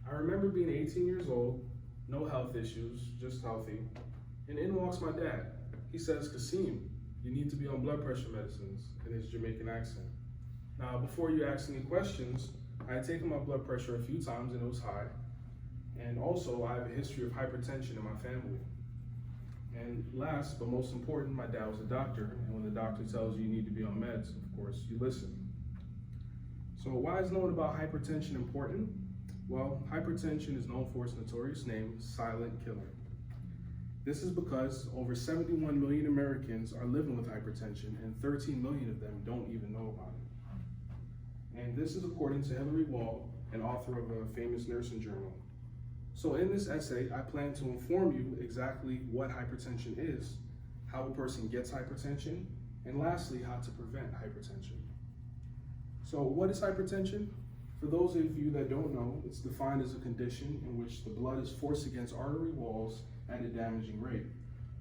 I remember being 18 years old, no health issues, just healthy, and in walks my dad. He says, Kasim, you need to be on blood pressure medicines, in his Jamaican accent. Now, before you ask any questions, I had taken my blood pressure a few times and it was high. And also, I have a history of hypertension in my family. And last, but most important, my dad was a doctor, and when the doctor tells you you need to be on meds, of course, you listen. So why is knowing about hypertension important? Well, hypertension is known for its notorious name, silent killer. This is because over 71 million Americans are living with hypertension, and 13 million of them don't even know about it. And this is according to Hilary Wall, an author of a famous nursing journal. So in this essay, I plan to inform you exactly what hypertension is, how a person gets hypertension, and lastly, how to prevent hypertension. So what is hypertension? For those of you that don't know, it's defined as a condition in which the blood is forced against artery walls at a damaging rate.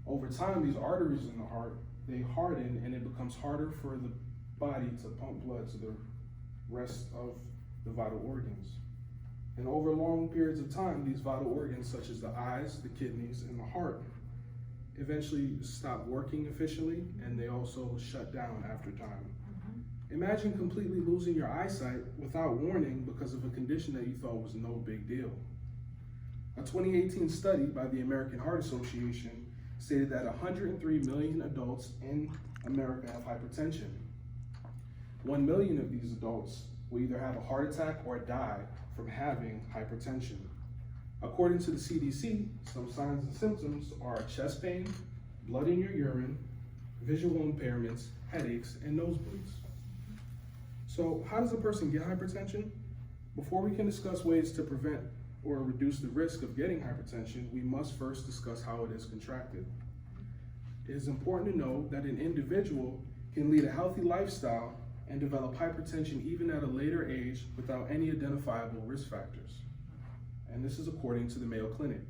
Over time, these arteries in the heart, they harden and it becomes harder for the body to pump blood to the rest of the vital organs. And over long periods of time, these vital organs, such as the eyes, the kidneys, and the heart, eventually stop working efficiently, and they also shut down after time. Imagine completely losing your eyesight without warning because of a condition that you thought was no big deal. A 2018 study by the American Heart Association stated that 103 million adults in America have hypertension. 1 million of these adults will either have a heart attack or die from having hypertension. According to the CDC, some signs and symptoms are chest pain, blood in your urine, visual impairments, headaches, and nosebleeds. So how does a person get hypertension? Before we can discuss ways to prevent or reduce the risk of getting hypertension, we must first discuss how it is contracted. It is important to know that an individual can lead a healthy lifestyle and develop hypertension even at a later age without any identifiable risk factors. And this is according to the Mayo Clinic.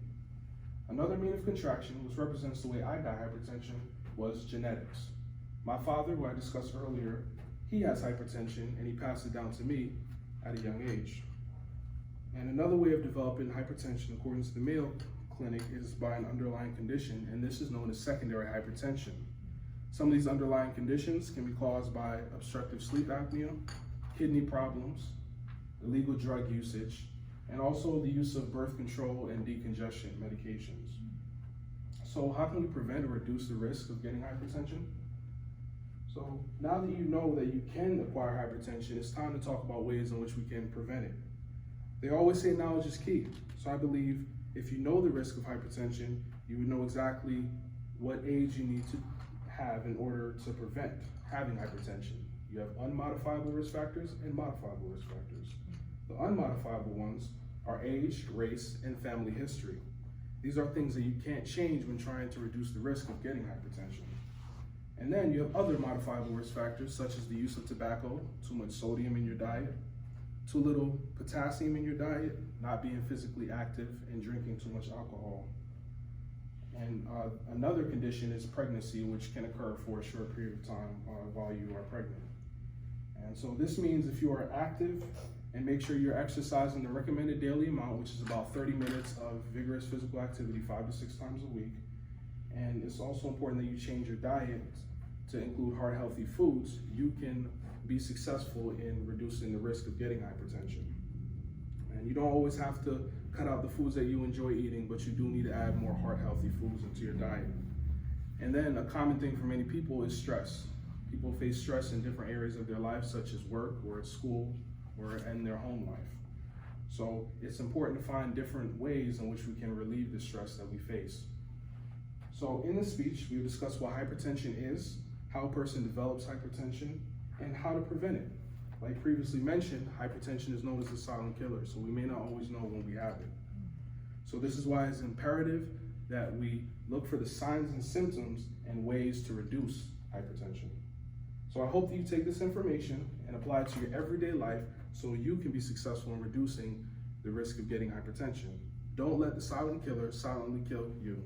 Another mean of contraction, which represents the way I got hypertension, was genetics. My father, who I discussed earlier, he has hypertension and he passed it down to me at a young age. And another way of developing hypertension, according to the Mayo Clinic, is by an underlying condition, and this is known as secondary hypertension. Some of these underlying conditions can be caused by obstructive sleep apnea, kidney problems, illegal drug usage, and also the use of birth control and decongestion medications. So how can we prevent or reduce the risk of getting hypertension? So now that you know that you can acquire hypertension, it's time to talk about ways in which we can prevent it. They always say knowledge is key. So I believe if you know the risk of hypertension, you would know exactly what age you need to have in order to prevent having hypertension. You have unmodifiable risk factors and modifiable risk factors. The unmodifiable ones are age, race, and family history. These are things that you can't change when trying to reduce the risk of getting hypertension. And then you have other modifiable risk factors such as the use of tobacco, too much sodium in your diet, too little potassium in your diet, not being physically active, and drinking too much alcohol. And another condition is pregnancy, which can occur for a short period of time while you are pregnant. And so this means if you are active and make sure you're exercising the recommended daily amount, which is about 30 minutes of vigorous physical activity 5 to 6 times a week. And it's also important that you change your diet to include heart healthy foods. You can be successful in reducing the risk of getting hypertension. And you don't always have to cut out the foods that you enjoy eating, but you do need to add more heart healthy foods into your diet. And then a common thing for many people is stress. People face stress in different areas of their life, such as work or at school or in their home life. So it's important to find different ways in which we can relieve the stress that we face. So in this speech, we've discussed what hypertension is, how a person develops hypertension, and how to prevent it. Like previously mentioned, hypertension is known as the silent killer, so we may not always know when we have it. So this is why it's imperative that we look for the signs and symptoms and ways to reduce hypertension. So I hope that you take this information and apply it to your everyday life so you can be successful in reducing the risk of getting hypertension. Don't let the silent killer silently kill you.